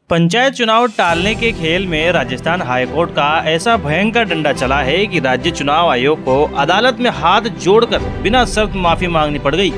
पंचायत चुनाव टालने के खेल में राजस्थान हाईकोर्ट का ऐसा भयंकर डंडा चला है कि राज्य चुनाव आयोग को अदालत में हाथ जोड़कर बिना शर्त माफी मांगनी पड़ गई।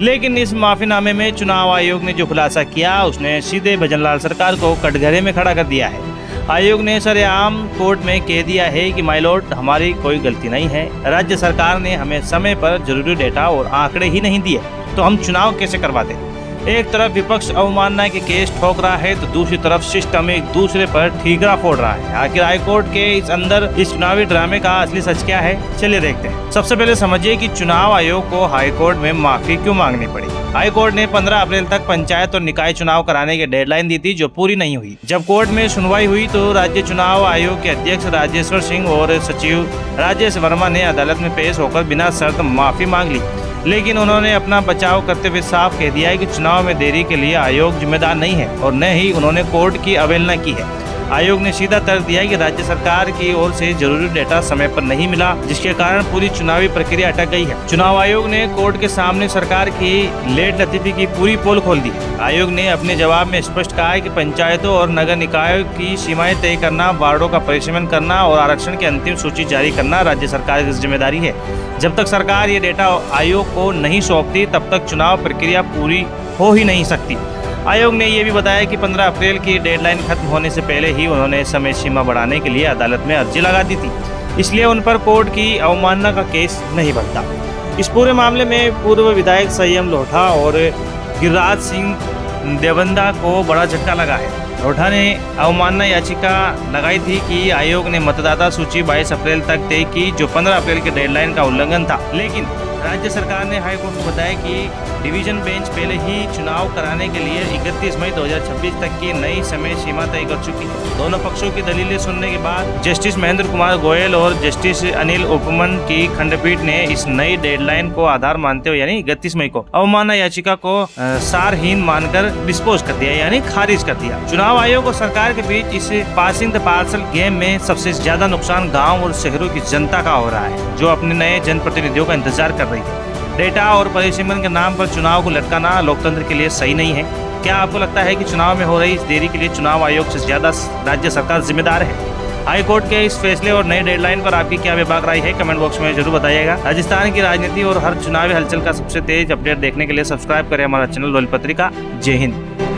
लेकिन इस माफीनामे में चुनाव आयोग ने जो खुलासा किया उसने सीधे भजनलाल सरकार को कटघरे में खड़ा कर दिया है। आयोग ने सरेआम कोर्ट में कह दिया है कि माय लॉर्ड, हमारी कोई गलती नहीं है। राज्य सरकार ने हमें समय पर जरूरी डेटा और आंकड़े ही नहीं दिए तो हम चुनाव कैसे करवाते। एक तरफ विपक्ष अवमानना के केस ठोक रहा है तो दूसरी तरफ सिस्टम एक दूसरे पर ठीकरा फोड़ रहा है। आखिर हाईकोर्ट के इस चुनावी ड्रामे का असली सच क्या है, चलिए देखते हैं। सबसे पहले समझिए कि चुनाव आयोग को हाईकोर्ट में माफी क्यों मांगनी पड़ी। हाईकोर्ट ने 15 अप्रैल तक पंचायत और निकाय चुनाव कराने की डेडलाइन दी थी, जो पूरी नहीं हुई। जब कोर्ट में सुनवाई हुई तो राज्य चुनाव आयोग के अध्यक्ष राजेश्वर सिंह और सचिव राजेश वर्मा ने अदालत में पेश होकर बिना शर्त माफी मांग ली। लेकिन उन्होंने अपना बचाव करते हुए साफ कह दिया है कि चुनाव में देरी के लिए आयोग जिम्मेदार नहीं है और न ही उन्होंने कोर्ट की अवहेलना की है। आयोग ने सीधा तर्क दिया कि राज्य सरकार की ओर से जरूरी डेटा समय पर नहीं मिला, जिसके कारण पूरी चुनावी प्रक्रिया अटक गई है। चुनाव आयोग ने कोर्ट के सामने सरकार की लेट लतीफी की पूरी पोल खोल दी। आयोग ने अपने जवाब में स्पष्ट कहा है कि पंचायतों और नगर निकायों की सीमाएं तय करना, वार्डों का परिसीमन करना और आरक्षण की अंतिम सूची जारी करना राज्य सरकार की जिम्मेदारी है। जब तक सरकार ये डेटा आयोग को नहीं सौंपती तब तक चुनाव प्रक्रिया पूरी हो ही नहीं सकती। आयोग ने यह भी बताया कि 15 अप्रैल की डेडलाइन खत्म होने से पहले ही उन्होंने समय सीमा बढ़ाने के लिए अदालत में अर्जी लगा दी थी, इसलिए उन पर कोर्ट की अवमानना का केस नहीं बनता। इस पूरे मामले में पूर्व विधायक संयम लोढ़ा और गिरिराज सिंह देवंदा को बड़ा झटका लगा है। लोढ़ा ने अवमानना याचिका लगाई थी कि आयोग ने मतदाता सूची 22 अप्रैल तक तय की, जो 15 अप्रैल की डेडलाइन का उल्लंघन था। लेकिन राज्य सरकार ने हाईकोर्ट को बताया कि डिवीजन बेंच पहले ही चुनाव कराने के लिए 31 मई 2026 तक की नई समय सीमा तय कर चुकी है। दोनों पक्षों की दलीलें सुनने के बाद जस्टिस महेंद्र कुमार गोयल और जस्टिस अनिल उपमन की खंडपीठ ने इस नई डेडलाइन को आधार मानते हुए यानी 31 मई को अवमानना याचिका को सारहीन मानकर डिस्पोज कर दिया यानी खारिज कर दिया। चुनाव आयोग और सरकार के बीच इस पासिंग द पार्सल गेम में सबसे ज्यादा नुकसान गाँव और शहरों की जनता का हो रहा है, जो अपने नए जनप्रतिनिधियों का इंतजार कर रही है। डेटा और परिसीमन के नाम पर चुनाव को लटकाना लोकतंत्र के लिए सही नहीं है। क्या आपको लगता है कि चुनाव में हो रही इस देरी के लिए चुनाव आयोग से ज्यादा राज्य सरकार जिम्मेदार है? हाईकोर्ट के इस फैसले और नई डेडलाइन पर आपकी क्या व्यापक राय है, कमेंट बॉक्स में जरूर बताइएगा। राजस्थान की राजनीति और हर चुनावी हलचल का सबसे तेज अपडेट देखने के लिए सब्सक्राइब करें हमारा चैनल रोयल पत्रिका। जय हिंद।